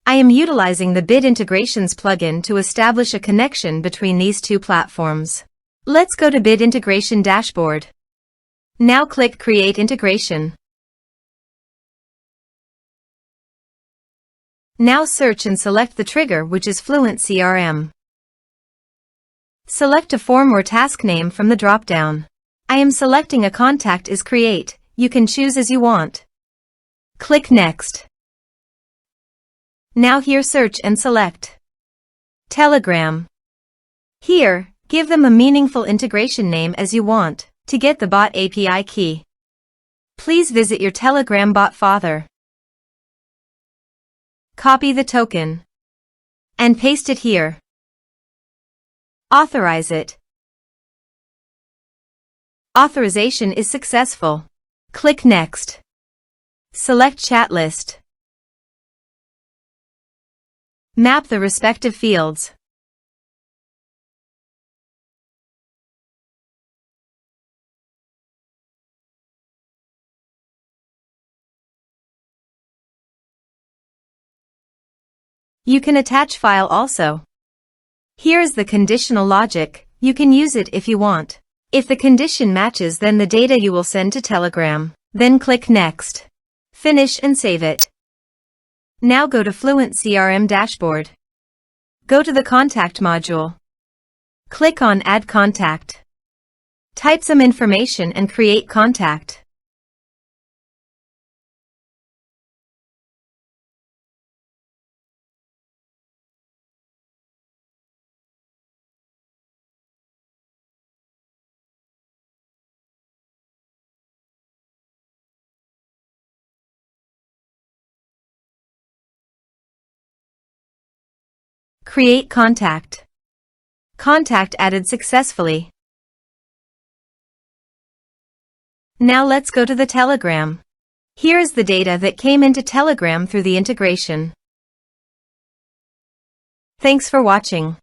I am utilizing the Bid Integrations plugin to establish a connection between these two platforms. Let's go to Bid Integration Dashboard. Now click Create Integration. Now search and select the trigger, which is FluentCRM. Select a form or task name from the drop-down. I am selecting a contact is Create. You can choose as you want. Click Next. Now here search and select Telegram. Here, give them a meaningful integration name as you want to get the bot API key. Please visit your Telegram bot father. Copy the token and paste it here. Authorize it. Authorization is successful. Click Next. Select Chat List. Map the respective fields. You can attach file also. Here is the conditional logic. You can use it if you want. If the condition matches, then the data you will send to Telegram. Then click Next. Finish and save it. Now go to FluentCRM Dashboard. Go to the Contact module. Click on Add Contact. Type some information and create contact. Create contact. Contact added successfully. Now let's go to the Telegram. Here is the data that came into Telegram through the integration. Thanks for watching.